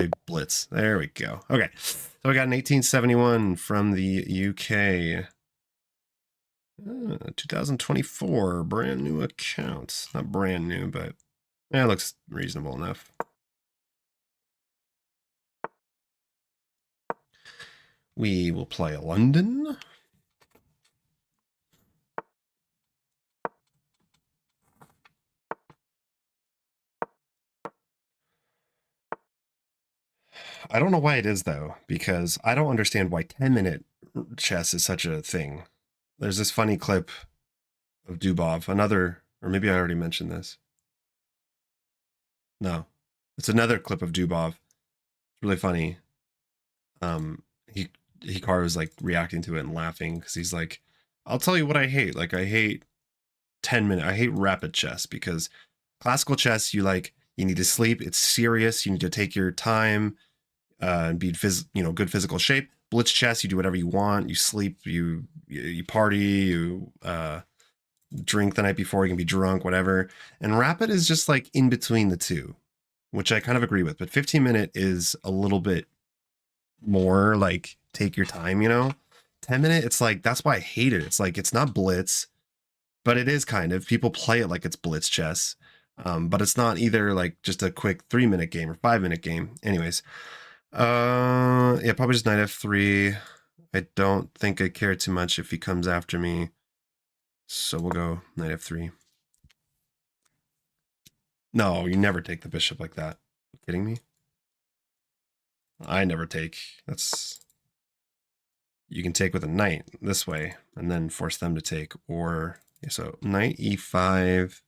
big blitz. There we go. Okay, so we got an 1871 from the UK. 2024, brand new account. Not brand new, but yeah, it looks reasonable enough. We will play London. I don't know why it is though, because I don't understand why 10-minute chess is such a thing. There's this funny clip of Dubov, another, or maybe I already mentioned this. No, it's another clip of Dubov. It's really funny. Um, he Hikaru is like reacting to it and laughing because he's like, "I'll tell you what I hate. Like I hate 10-minute. I hate rapid chess because classical chess, you need to sleep. It's serious. You need to take your time and be good physical shape. Blitz chess, you do whatever you want. You sleep. You party. You drink the night before. You can be drunk, whatever. And rapid is just like in between the two, which I kind of agree with. But 15-minute is a little bit more like take your time. 10-minute, it's like that's why I hate it. It's like it's not blitz, but it is kind of. People play it like it's blitz chess. But it's not either like just a quick 3-minute game or 5-minute game. Anyways, yeah, probably just knight f3. I don't think I care too much if he comes after me. So we'll go knight f3. No, you never take the bishop like that. You kidding me? I never take. That's you can take with a knight this way and then force them to take. Or so knight e5.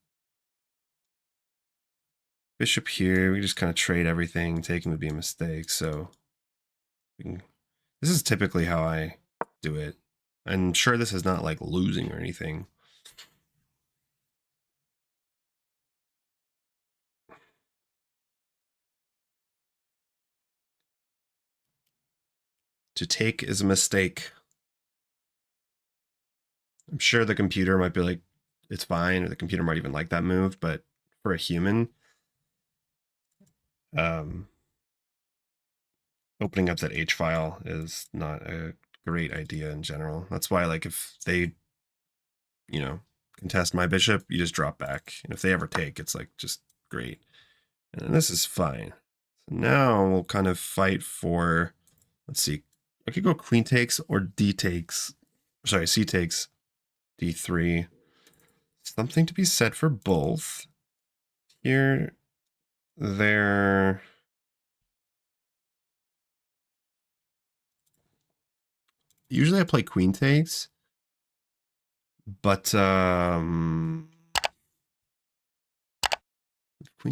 Bishop here. We just kind of trade everything. Taking would be a mistake. So this is typically how I do it. I'm sure this is not like losing or anything. To take is a mistake. I'm sure the computer might be like, it's fine, or the computer might even like that move, but for a human, um, opening up that H file is not a great idea in general. That's why, like, if they, contest my bishop, you just drop back. And if they ever take, it's like just great. And this is fine. So now we'll kind of fight for, let's see, I could go queen takes or D takes. Sorry, C takes D3. Something to be said for both. Here, there. Usually I play queen takes, but queen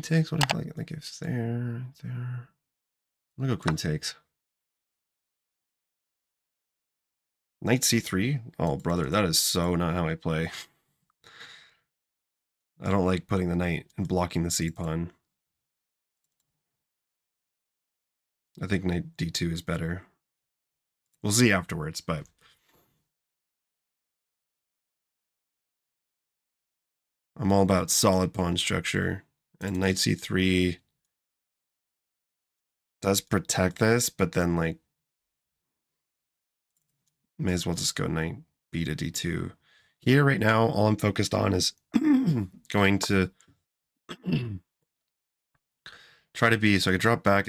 takes. What if like if there, there? I'm gonna go queen takes. Knight c3. Oh brother, that is so not how I play. I don't like putting the knight and blocking the c pawn. I think knight d2 is better. We'll see afterwards, but I'm all about solid pawn structure, and knight c3 does protect this, but then like may as well just go knight b to d2. Here right now, all I'm focused on is going to try to be, so I could drop back.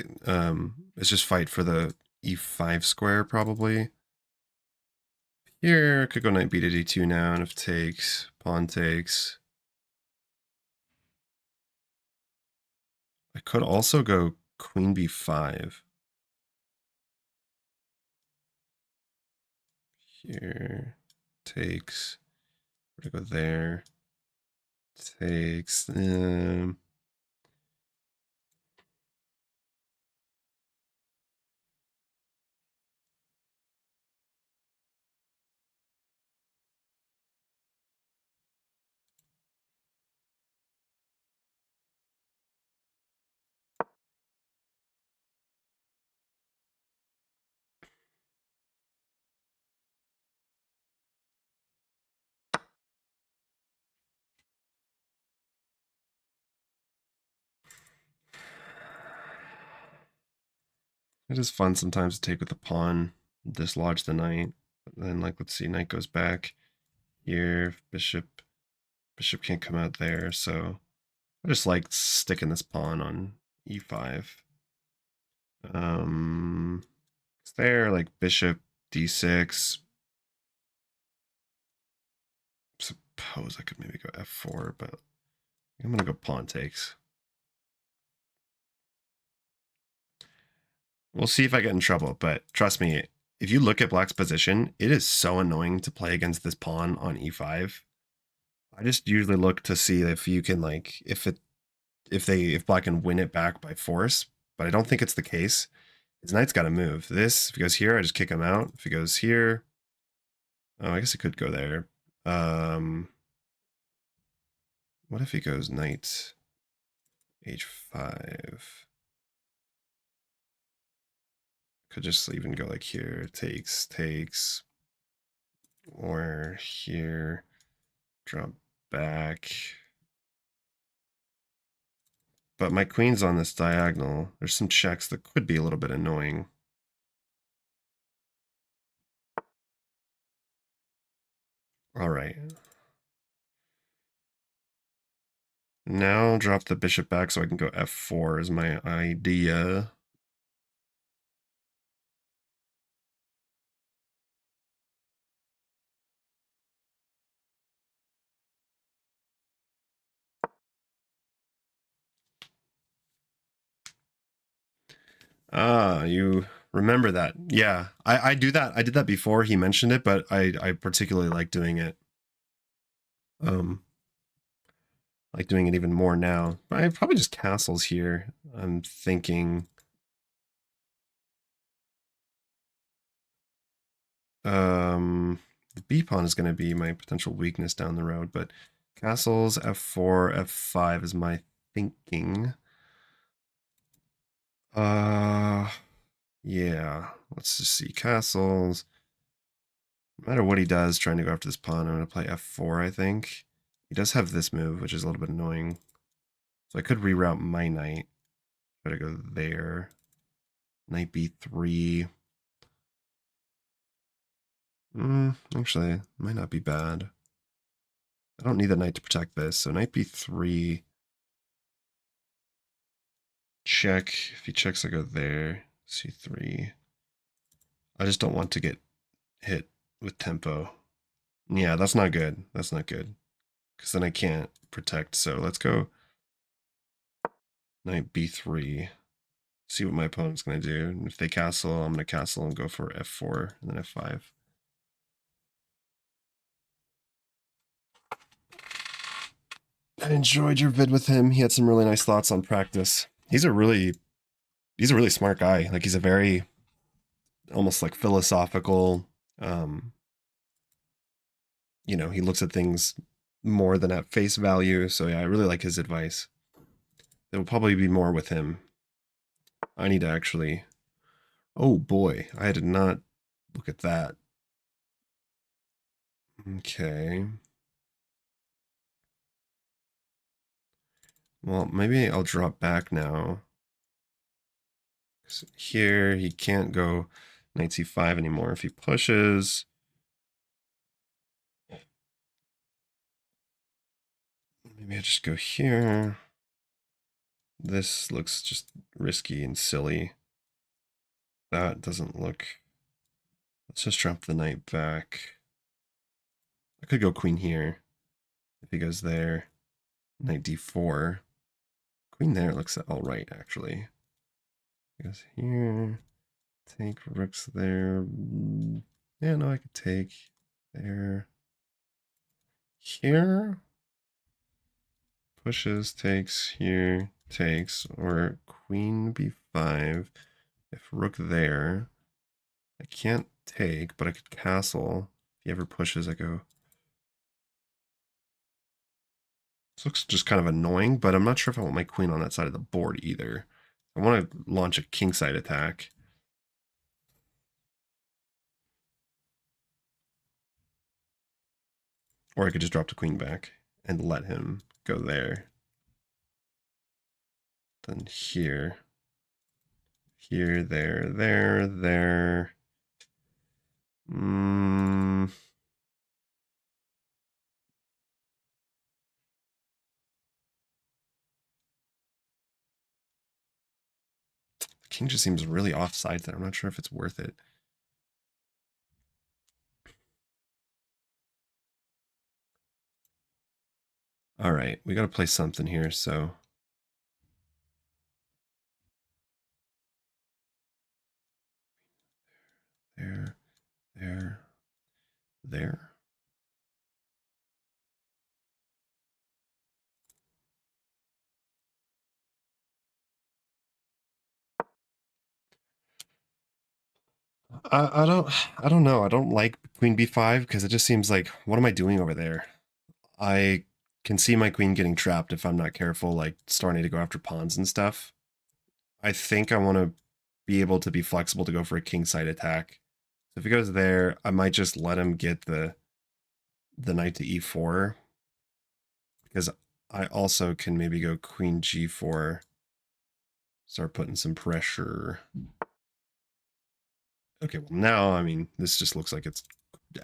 It's just fight for the e5 square probably. Here, I could go knight b to d2 now, and if takes, pawn takes. I could also go queen b5. Here, takes. We're gonna go there. Takes. It is fun sometimes to take with the pawn, dislodge the knight. But then, like, let's see, knight goes back here, bishop can't come out there, so I just like sticking this pawn on e5. It's there, like bishop d6. Suppose I could maybe go f4, but I'm gonna go pawn takes. We'll see if I get in trouble, but trust me, if you look at black's position, it is so annoying to play against this pawn on e5. I just usually look to see if you can, like, if black can win it back by force, but I don't think it's the case. His knight's got to move. This, if he goes here, I just kick him out. If he goes here, oh, I guess it could go there. What if he goes knight h5? Could just even go like here, takes, or here, drop back. But my queen's on this diagonal. There's some checks that could be a little bit annoying. All right. Now drop the bishop back so I can go f4 is my idea. Ah, you remember that. Yeah, I do that. I did that before he mentioned it, but I particularly like doing it. Like doing it even more now. I probably just castles here. I'm thinking. The B pawn is going to be my potential weakness down the road, but castles, f4, f5 is my thinking. Yeah. Let's just see castles. No matter what he does, trying to go after this pawn, I'm going to play f4, I think. He does have this move, which is a little bit annoying. So I could reroute my knight. Try to go there. Knight b3. Actually, might not be bad. I don't need the knight to protect this, so knight b3. Check. If he checks, I go there. c3. I just don't want to get hit with tempo. Yeah, that's not good. That's not good. Because then I can't protect. So let's go knight b3. See what my opponent's going to do. And if they castle, I'm going to castle and go for f4 and then f5. I enjoyed your vid with him. He had some really nice thoughts on practice. He's a really smart guy. Like he's a very almost like philosophical, he looks at things more than at face value. So yeah, I really like his advice. There will probably be more with him. I need to actually, oh boy, I did not look at that. Okay. Well, maybe I'll drop back now. Here, he can't go knight c5 anymore. If he pushes, maybe I just go here. This looks just risky and silly. That doesn't look... Let's just drop the knight back. I could go queen here. If he goes there, knight d4. Queen there looks all right, actually. He goes here. Take rooks there. Yeah, no, I could take there. Here. Pushes, takes, here, takes, or queen b5. If rook there, I can't take, but I could castle. If he ever pushes, I go. This looks just kind of annoying, but I'm not sure if I want my queen on that side of the board either. I want to launch a kingside attack. Or I could just drop the queen back and let him go there. Then here. Here, there. The king just seems really offside there. I'm not sure if it's worth it. All right, we got to play something here, so. There. I don't know. I don't like queen b5 because it just seems like, what am I doing over there? I can see my queen getting trapped if I'm not careful, like starting to go after pawns and stuff. I think I want to be able to be flexible to go for a king side attack. So if he goes there, I might just let him get the knight to e4 because I also can maybe go queen g4, start putting some pressure. Okay, well now, I mean, this just looks like it's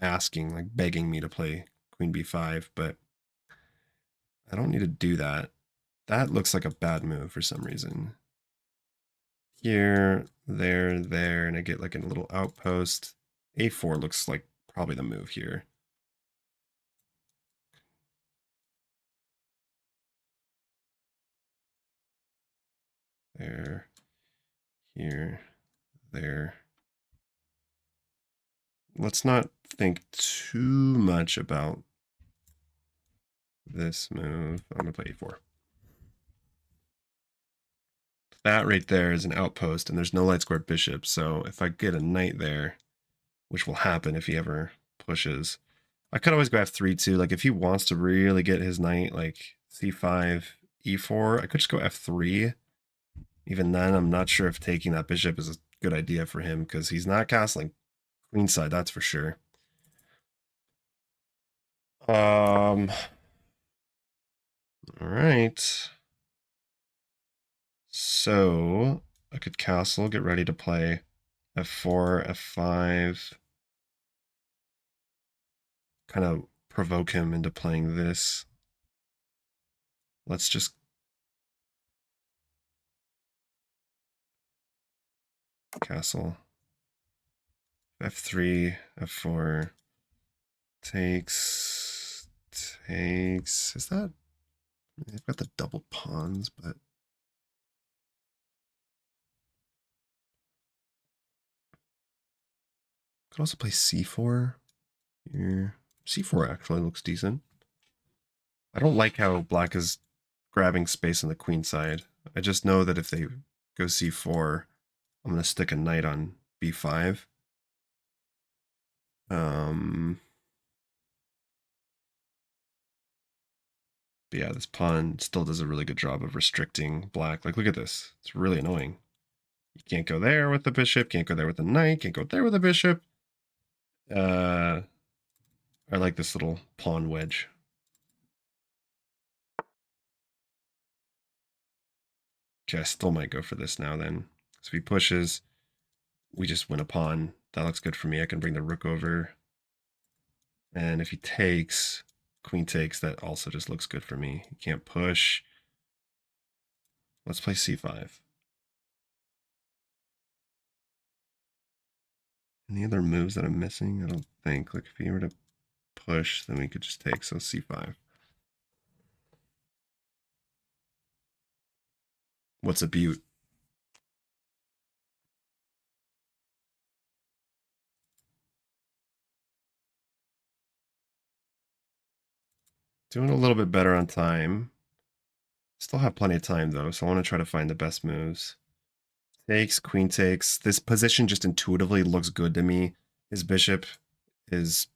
asking, like begging me to play queen b5, but I don't need to do that. That looks like a bad move for some reason. Here, there, and I get like a little outpost. a4 looks like probably the move here. There, here, there. Let's not think too much about this move. I'm gonna play a4. That right there is an outpost, and there's no light square bishop, so if I get a knight there, which will happen if he ever pushes, I could always go f3 too. Like if he wants to really get his knight, like c5, e4, I could just go f3. Even then, I'm not sure if taking that bishop is a good idea for him because he's not castling queenside, that's for sure. All right. So I could castle, get ready to play f4, f5, kind of provoke him into playing this. Let's just castle. f3, f4, takes. Is that? I've got the double pawns, but could also play c4 here. c4 actually looks decent. I don't like how black is grabbing space on the queen side. I just know that if they go c4, I'm going to stick a knight on b5. But yeah, this pawn still does a really good job of restricting black. Like, look at this. It's really annoying. You can't go there with the bishop, can't go there with the knight, can't go there with the bishop. I like this little pawn wedge. Okay, I still might go for this now then. So if he pushes, we just win a pawn. That looks good for me. I can bring the rook over. And if he takes, queen takes, that also just looks good for me. He can't push. Let's play c5. Any other moves that I'm missing? I don't think. Like if he were to push, then we could just take, so c5. What's a butte? Doing a little bit better on time. Still have plenty of time though, so I want to try to find the best moves. Takes, queen takes. This position just intuitively looks good to me. His bishop is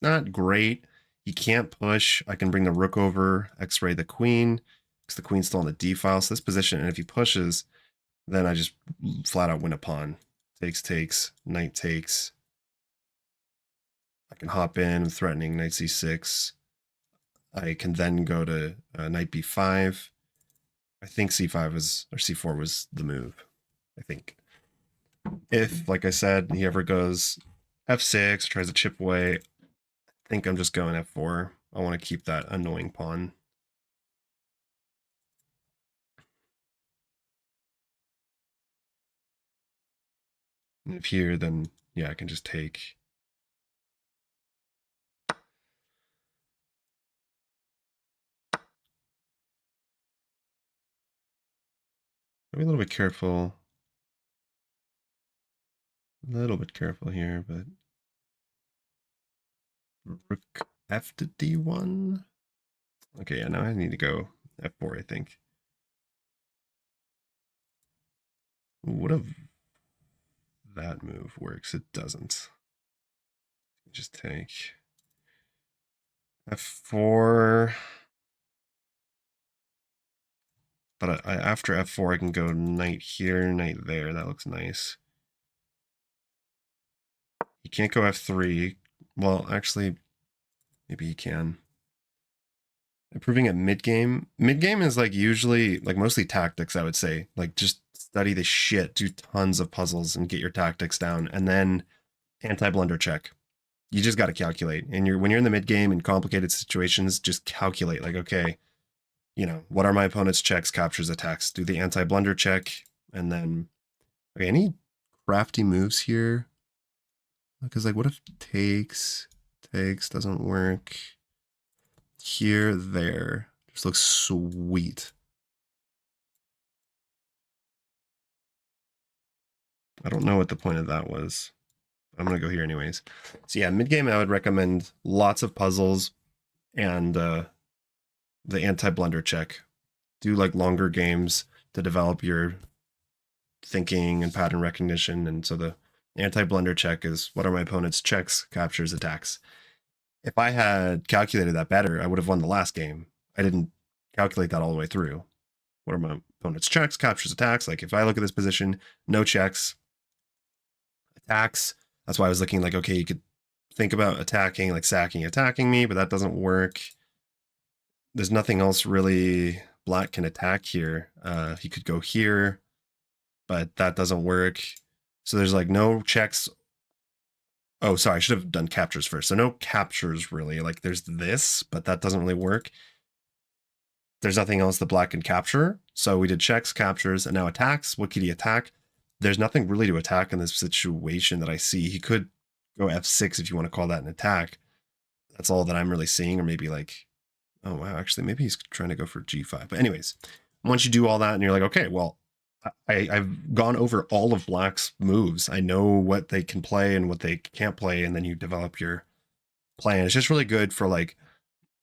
not great. He can't push. I can bring the rook over, x-ray the queen, because the queen's still on the d file. So this position, and if he pushes, then I just flat out win a pawn. Takes, knight takes. I can hop in, threatening knight c6. I can then go to knight b5. I think c5 was, or c4 was the move. I think. if, like I said, he ever goes f6, tries to chip away, I think I'm just going f4. I want to keep that annoying pawn. And if here, then yeah, I can just take. Be a little bit careful. A little bit careful here, but rook f to d1. Okay, yeah, now I need to go f4, I think. What if that move works? It doesn't. Just take f4. But after f4, I can go knight here, knight there. That looks nice. He can't go f3. Well, actually, maybe he can. Improving at mid-game. Mid-game is like usually, like mostly tactics, I would say. Like just study the shit, do tons of puzzles and get your tactics down. And then anti-blunder check. You just got to calculate. And when you're in the mid-game in complicated situations, just calculate. Like, okay, you know, what are my opponent's checks, captures, attacks? Do the anti-blunder check. And then, okay, any crafty moves here? Because like, what if takes doesn't work? Here, there. Just looks sweet. I don't know what the point of that was. I'm going to go here anyways. So yeah, mid-game, I would recommend lots of puzzles and the anti-blunder check. Do like longer games to develop your thinking and pattern recognition. And so the anti-blunder check is what are my opponent's checks, captures, attacks. If I had calculated that better, I would have won the last game. I didn't calculate that all the way through. What are my opponent's checks, captures, attacks? Like if I look at this position, no checks, attacks. That's why I was looking like, okay, you could think about attacking, like sacking, attacking me, but that doesn't work. There's nothing else really black can attack here. He could go here, but that doesn't work. So there's like no checks. Oh, sorry, I should have done captures first. So no captures really. Like there's this, but that doesn't really work. There's nothing else that black can capture. So we did checks, captures, and now attacks. What could he attack? There's nothing really to attack in this situation that I see. He could go f6 if you want to call that an attack. That's all that I'm really seeing. Or maybe like, oh wow, actually maybe he's trying to go for g5. But anyways, once you do all that and you're like, okay, well, I've gone over all of black's moves. I know what they can play and what they can't play, and then you develop your plan. It's just really good for like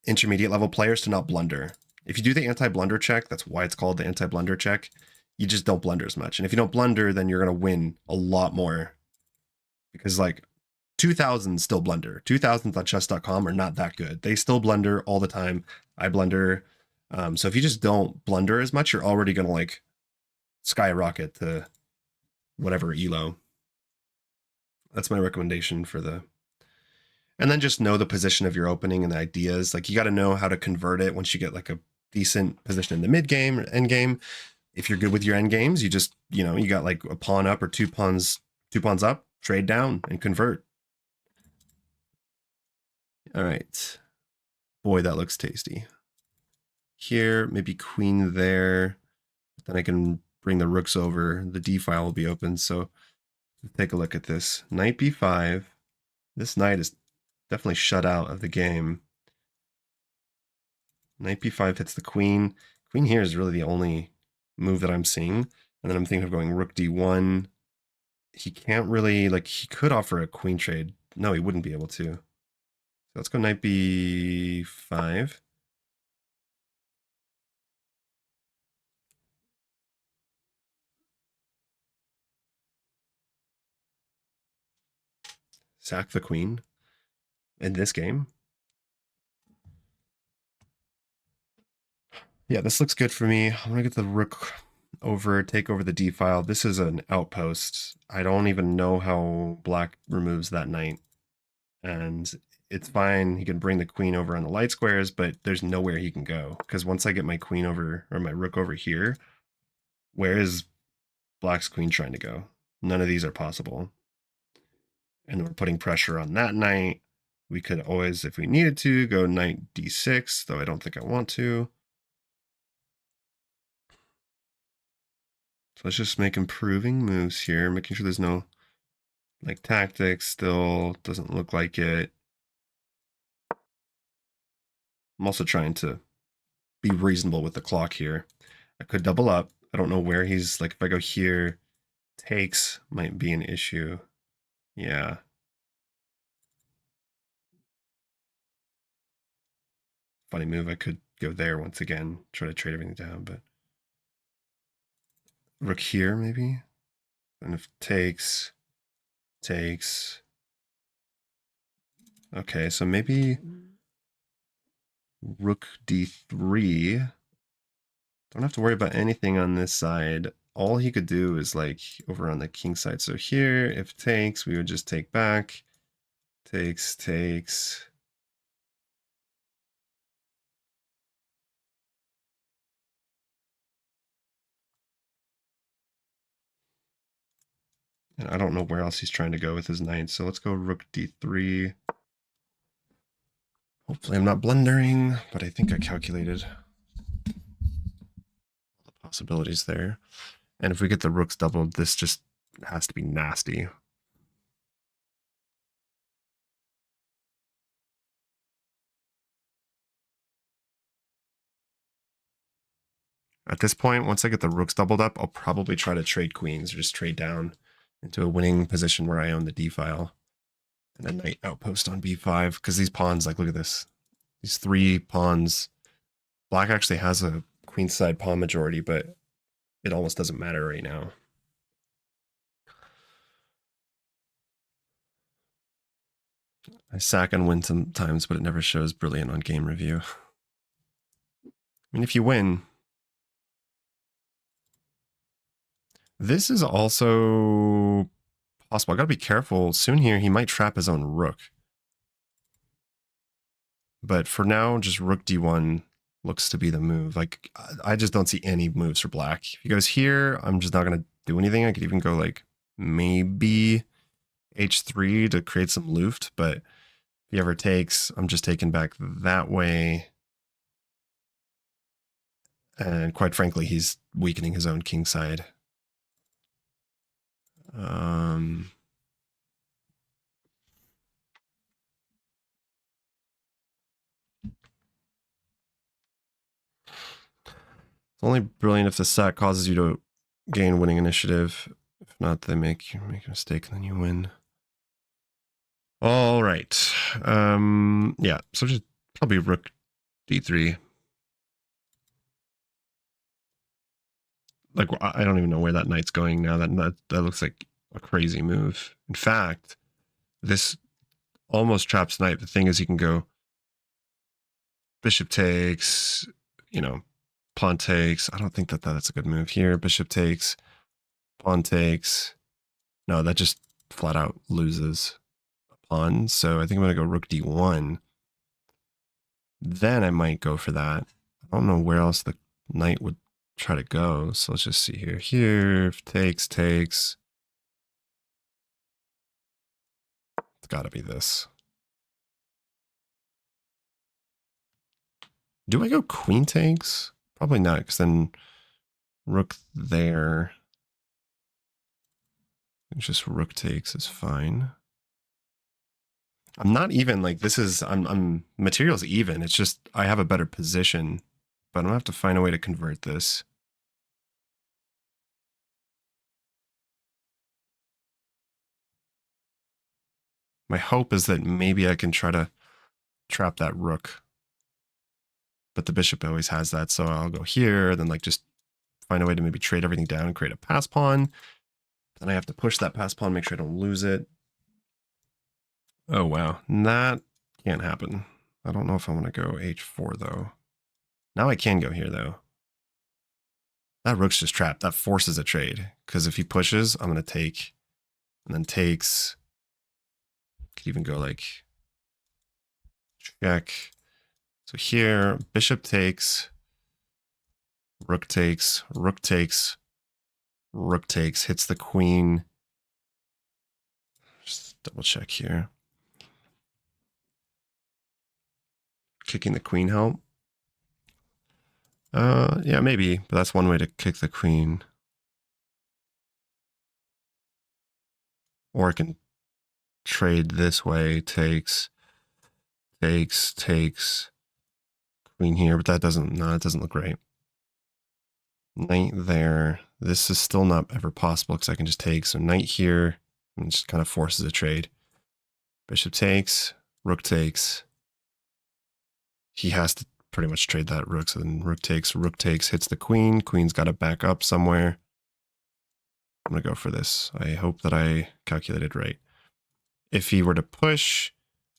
intermediate level players to not blunder. If you do the anti-blunder check, that's why it's called the anti-blunder check, you just don't blunder as much. And if you don't blunder, then you're going to win a lot more. Because like 2000s still blunder. 2000s on chess.com are not that good. They still blunder all the time. I blunder. So if you just don't blunder as much, you're already going to like skyrocket to whatever elo. That's my recommendation for the. And then just know the position of your opening and the ideas. Like you got to know how to convert it once you get like a decent position in the mid game or end game. If you're good with your end games, you just, you know, you got like a pawn up or two pawns up, trade down and convert. All right. Boy, that looks tasty. Here, maybe queen there. Then I can bring the rooks over. The d file will be open. So take a look at this. Knight b5. This knight is definitely shut out of the game. Knight b5 hits the queen. Queen here is really the only move that I'm seeing. And then I'm thinking of going rook d1. He can't really, like, he could offer a queen trade. No, he wouldn't be able to. So let's go knight b5. Sack the queen in this game. Yeah, this looks good for me. I'm gonna get the rook over, take over the d file. This is an outpost. I don't even know how black removes that knight. And it's fine. He can bring the queen over on the light squares, but there's nowhere he can go. Because once I get my queen over, or my rook over here, where is black's queen trying to go? None of these are possible. And we're putting pressure on that knight. We could always, if we needed to, go knight d6, though I don't think I want to. So let's just make improving moves here, making sure there's no like tactics. Still doesn't look like it. I'm also trying to be reasonable with the clock here. I could double up. I don't know where he's like, if I go here, takes might be an issue. Yeah. Funny move. I could go there once again, try to trade everything down, but rook here maybe. And if takes. Okay, so maybe rook d3. Don't have to worry about anything on this side. All he could do is like over on the king side. So here, if takes, we would just take back. Takes. And I don't know where else he's trying to go with his knight. So let's go rook d3. Hopefully I'm not blundering, but I think I calculated all the possibilities there. And if we get the rooks doubled, this just has to be nasty. At this point, once I get the rooks doubled up, I'll probably try to trade queens or just trade down into a winning position where I own the d file. And a knight outpost on b5, because these pawns, like, look at this. These 3 pawns. Black actually has a queenside pawn majority, but it almost doesn't matter right now. I sack and win sometimes, but it never shows brilliant on game review. I mean, if you win, this is also possible. I gotta be careful. Soon here, he might trap his own rook. But for now, just rook d1 looks to be the move. Like, I just don't see any moves for black. If he goes here, I'm just not gonna do anything. I could even go like maybe h3 to create some loot, but if he ever takes, I'm just taking back that way. And quite frankly, he's weakening his own king side. It's only brilliant if the sack causes you to gain winning initiative. If not, they make a mistake and then you win. All right. Yeah, so just probably rook d3. Like, I don't even know where that knight's going now. That looks like a crazy move. In fact, this almost traps knight. The thing is, you can go bishop takes, you know, pawn takes. I don't think that's a good move here. Bishop takes, pawn takes. No, that just flat out loses a pawn. So I think I'm going to go rook d1. Then I might go for that. I don't know where else the knight would try to go. So let's just see here. Here, takes. It's got to be this. Do I go queen takes? Probably not, because then rook there. It's just rook takes is fine. I'm not even like this is I'm materials even. It's just I have a better position, but I'm gonna have to find a way to convert this. My hope is that maybe I can try to trap that rook. But the bishop always has that, so I'll go here, then like just find a way to maybe trade everything down and create a pass pawn. Then I have to push that pass pawn, make sure I don't lose it. Oh wow, that can't happen. I don't know if I want to go h4 though. Now I can go here though. That rook's just trapped. That forces a trade. Because if he pushes, I'm going to take. And then takes. Could even go like check. So here, bishop takes. Rook takes. Rook takes. Rook takes. Hits the queen. double check here. Kicking the queen help? Yeah, maybe, but that's one way to kick the queen. Or I can trade this way, takes, queen here, but that doesn't, no, it doesn't look right. Knight there. This is still not ever possible because I can just take. So knight here, and just kind of forces a trade. Bishop takes, rook takes. He has to pretty much trade that rook. So then rook takes, hits the queen. Queen's got to back up somewhere. I'm going to go for this. I hope that I calculated right. If he were to push,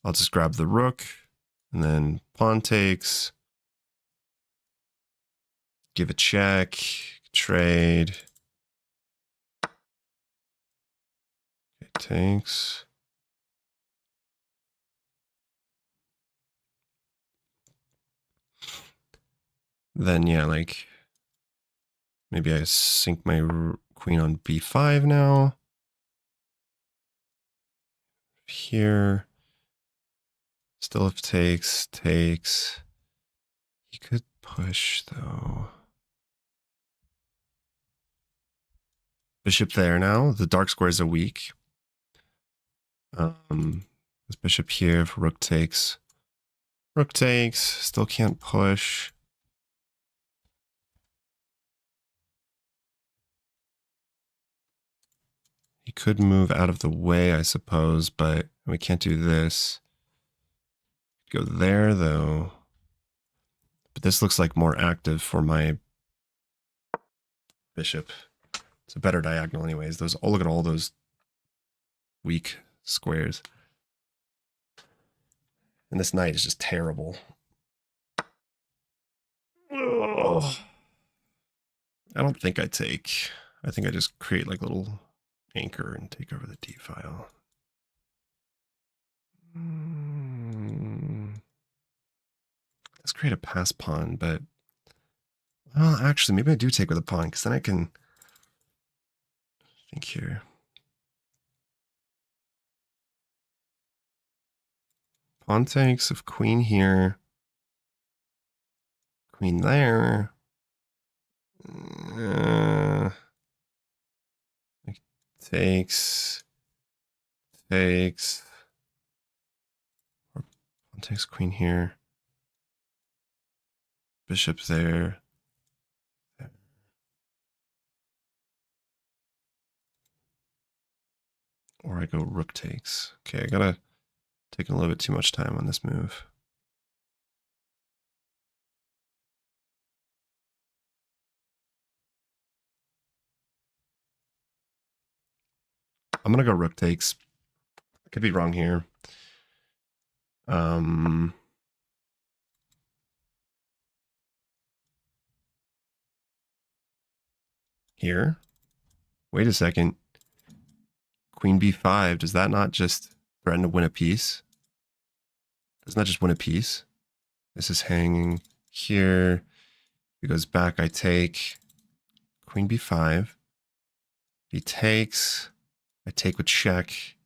I'll just grab the rook and then pawn takes. Give a check, trade. Okay, takes. Then yeah, like maybe I sink my queen on b5 now. Here. Still if takes. He could push though. Bishop there now. The dark squares are weak. This bishop here for rook takes. Rook takes. Still can't push. He could move out of the way, I suppose, but we can't do this. Go there, though. But this looks like more active for my bishop. It's a better diagonal anyways. Those, oh, look at all those weak squares. And this knight is just terrible. Oh. I don't think I take. I think I just create like a little anchor and take over the D file. Let's create a pass pawn, but well, actually, maybe I do take with a pawn because then I can think here. Pawn takes of queen here, queen there. Takes. Or pawn takes queen here. Bishop there. Or I go rook takes. Okay, I gotta take a little bit too much time on this move. I'm gonna go rook takes. I could be wrong here. Here. Wait a second. Queen b5. Does that not just threaten to win a piece? Doesn't that just win a piece? This is hanging here. If he goes back, I take. Queen b5. He takes. I take with check.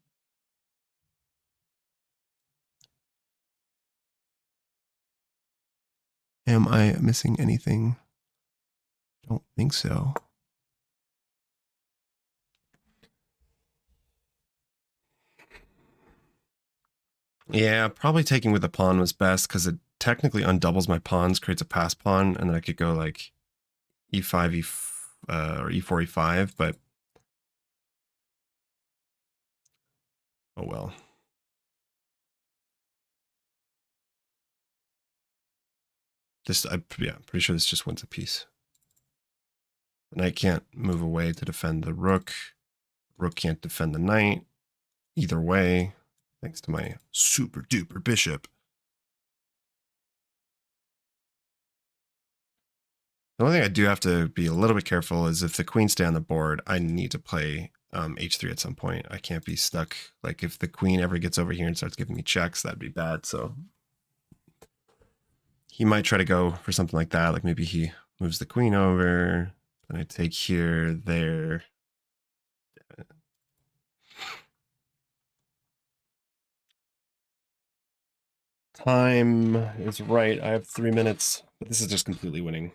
Am I missing anything? Don't think so. Yeah, probably taking with a pawn was best because it technically undoubles my pawns, creates a pass pawn, and then I could go like e5, or e4, e5, but oh well. This, yeah, I'm pretty sure this just wins a piece. The knight can't move away to defend the rook. Rook can't defend the knight. Either way, thanks to my super duper bishop. The only thing I do have to be a little bit careful is if the queen stay on the board, I need to play h3 at some point. I can't be stuck. Like if the queen ever gets over here and starts giving me checks, that'd be bad. So he might try to go for something like that. Like maybe he moves the queen over, and I take here, there. time is right. I have 3 minutes, but this is just completely winning.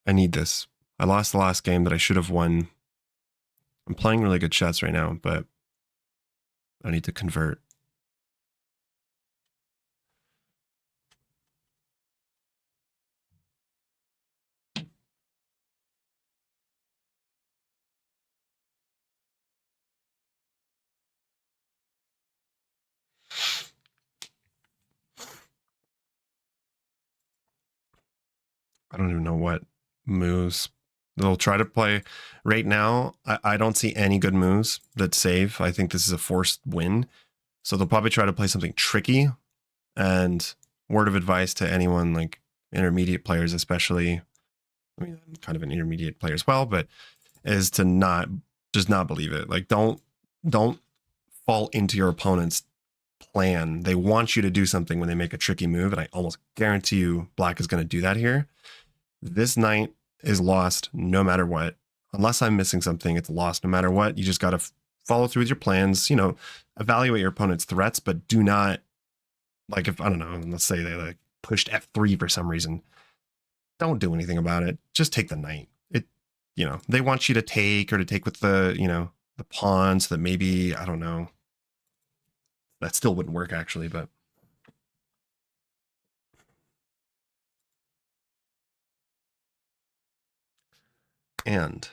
I need this. I lost the last game that I should have won. I'm playing really good chess right now, but I need to convert. I don't even know what moves they'll try to play. Right now, I don't see any good moves that save. I think this is a forced win. So they'll probably try to play something tricky. And word of advice to anyone like intermediate players, especially, I mean, I'm kind of an intermediate player as well, but is to not believe it. Like don't fall into your opponent's plan. They want you to do something when they make a tricky move, and I almost guarantee you Black is going to do that here. This knight is lost no matter what. Unless I'm missing something, it's lost no matter what. You just got to follow through with your plans, evaluate your opponent's threats, but do not, like, if, I don't know, let's say they like pushed F3 for some reason, don't do anything about it. Just take the knight. They want you to take or to take with the, the pawn so that maybe, I don't know, that still wouldn't work actually, but. And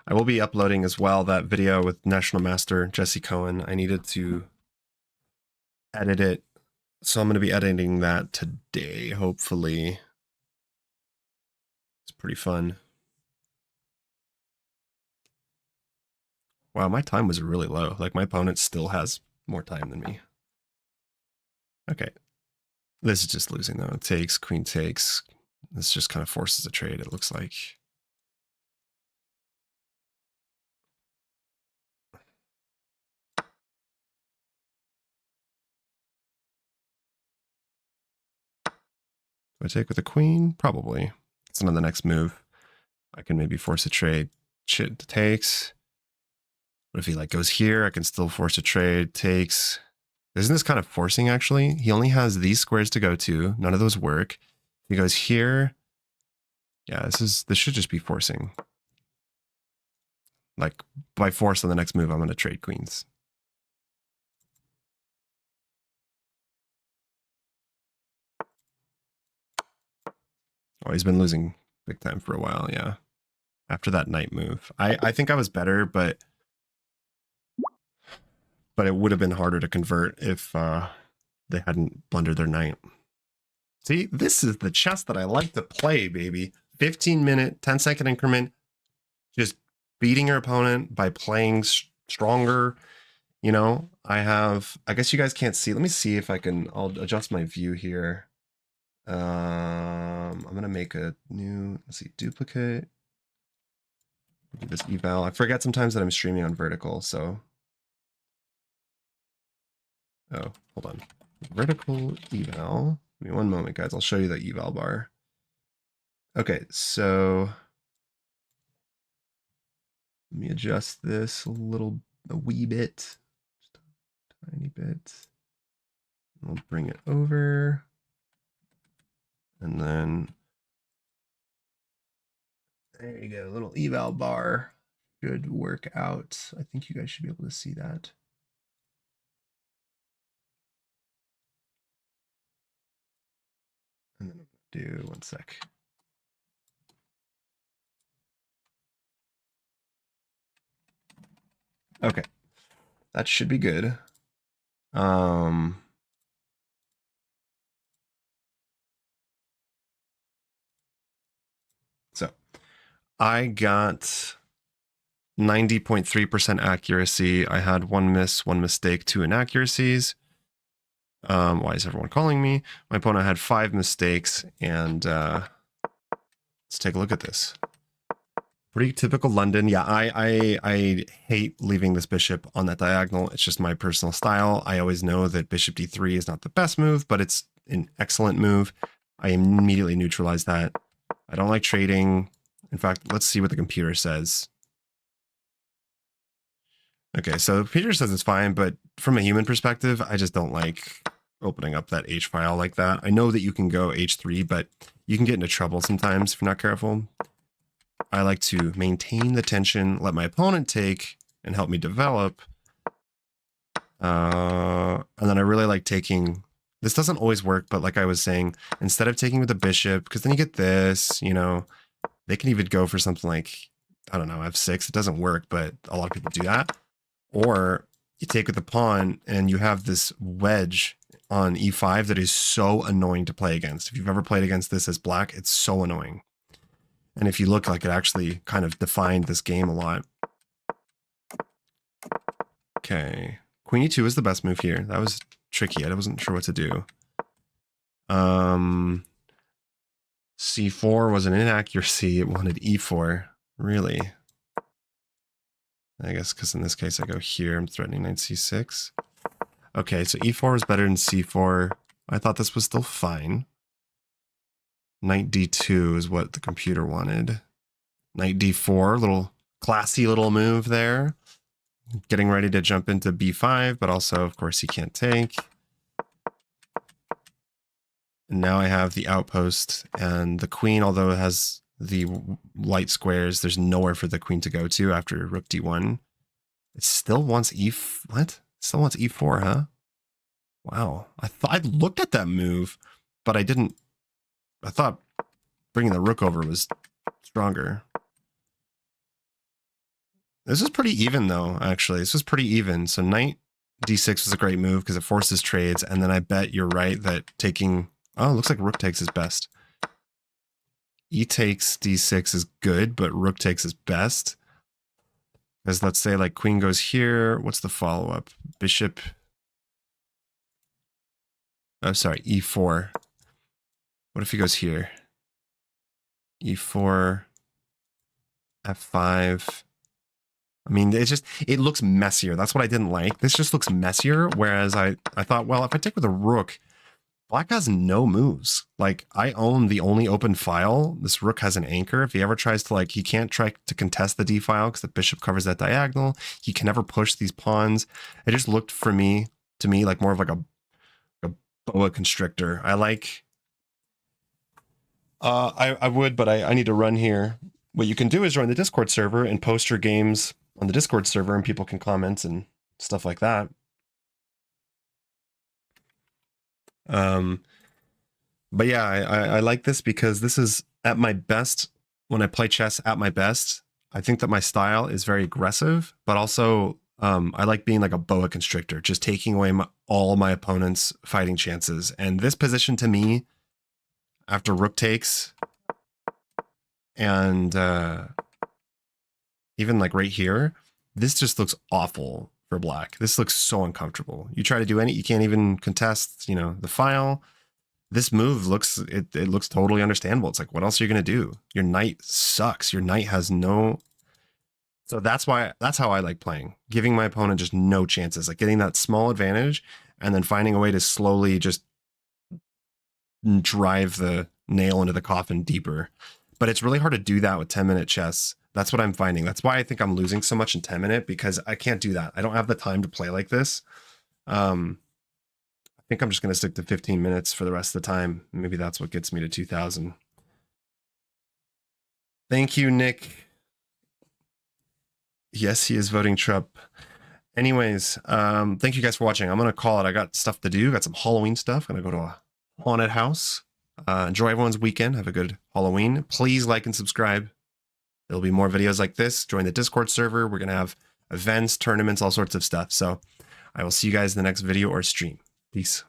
I will be uploading as well that video with National Master Jesse Cohen. I needed to edit it, so I'm going to be editing that today, hopefully. It's pretty fun. Wow, my time was really low. Like, my opponent still has more time than me. Okay. This is just losing, though. It takes, queen takes. This just kind of forces a trade, it looks like. Do I take with a queen? Probably. It's another next move. I can maybe force a trade. Chit takes. But if he like goes here, I can still force a trade. Takes. Isn't this kind of forcing, actually? He only has these squares to go to. None of those work. He goes here. Yeah, this should just be forcing. Like, by force on the next move, I'm going to trade queens. Oh, he's been losing big time for a while, yeah. After that knight move. I think I was better, but it would have been harder to convert if they hadn't blundered their knight. See, this is the chess that I like to play, baby. 15-minute, 10-second increment, just beating your opponent by playing stronger. I guess you guys can't see. Let me see if I'll adjust my view here. I'm going to make a new, let's see, duplicate. Do this eval. I forget sometimes that I'm streaming on vertical, so. Oh, hold on. Vertical eval. Give me one moment, guys. I'll show you the eval bar. Okay, so let me adjust this a wee bit, just a tiny bit. We'll bring it over, and then there you go. Little eval bar should work out. I think you guys should be able to see that. And then I'm gonna do one sec. Okay, that should be good. So I got 90.3% accuracy. I had one miss, one mistake, 2 inaccuracies. Why is everyone calling me? My opponent had 5 mistakes, and let's take a look at this. Pretty typical London. Yeah, I hate leaving this bishop on that diagonal. It's just my personal style. I always know that bishop d3 is not the best move, but it's an excellent move. I immediately neutralize that. I don't like trading. In fact, let's see what the computer says. Okay, so the computer says it's fine, but from a human perspective, I just don't like opening up that H file like that. I know that you can go H3, but you can get into trouble sometimes if you're not careful. I like to maintain the tension, let my opponent take, and help me develop. And then I really like taking, this doesn't always work, but like I was saying, instead of taking with the bishop, because then you get this, you know, they can even go for something like, I don't know, F6. It doesn't work, but a lot of people do that. Or you take with the pawn and you have this wedge on E5 that is so annoying to play against. If you've ever played against this as black, it's so annoying. And if you look, like, it actually kind of defined this game a lot. Okay. Queen E2 is the best move here. That was tricky. I wasn't sure what to do. C4 was an inaccuracy. It wanted E4. Really? I guess because in this case I go here. I'm threatening knight C6. Okay, so E4 is better than C4. I thought this was still fine. Knight D2 is what the computer wanted. Knight D4, little classy little move there. Getting ready to jump into B5, but also, of course, he can't take. And now I have the outpost, and the queen, although it has the light squares, there's nowhere for the queen to go to after rook D1. It still wants what? It still wants E4, huh? Wow. I thought I looked at that move, but I didn't. I thought bringing the rook over was stronger. This is pretty even, though, actually. This was pretty even. So knight D6 was a great move because it forces trades, and then I bet you're right that taking... Oh, it looks like rook takes is best. E takes D6 is good, but rook takes is best. Because let's say, like, queen goes here. What's the follow-up? Bishop... Oh, sorry, E4. What if he goes here? E4, F5. I mean, it looks messier. That's what I didn't like. This just looks messier, whereas I thought, well, if I take with a rook, black has no moves. Like, I own the only open file. This rook has an anchor. If he ever tries to, like, he can't try to contest the D file because the bishop covers that diagonal. He can never push these pawns. It just looked to me, like more of like a boa constrictor. I like... I would, but I need to run here. What you can do is join the Discord server and post your games on the Discord server, and people can comment and stuff like that. But yeah, I like this because this is at my best. When I play chess at my best, I think that my style is very aggressive, but also I like being like a boa constrictor, just taking away all my opponent's fighting chances. And this position to me, after rook takes, and even like right here, this just looks awful for black. This looks so uncomfortable. You try to do you can't even contest, the file. This move looks, it looks totally understandable. It's like, what else are you going to do? Your knight sucks. Your knight has no... So that's how I like playing. Giving my opponent just no chances, like getting that small advantage and then finding a way to slowly just drive the nail into the coffin deeper. But it's really hard to do that with 10-minute chess. That's what I'm finding. That's why I think I'm losing so much in 10-minute, because I can't do that. I don't have the time to play like this. I think I'm just going to stick to 15 minutes for the rest of the time. Maybe that's what gets me to 2000. Thank you, Nick. Yes, he is voting Trump. Anyways, thank you guys for watching. I'm going to call it. I got stuff to do. Got some Halloween stuff. Going to go to a haunted house. Enjoy everyone's weekend. Have a good Halloween. Please like and subscribe. There'll be more videos like this. Join the Discord server. We're going to have events, tournaments, all sorts of stuff. So I will see you guys in the next video or stream. Peace.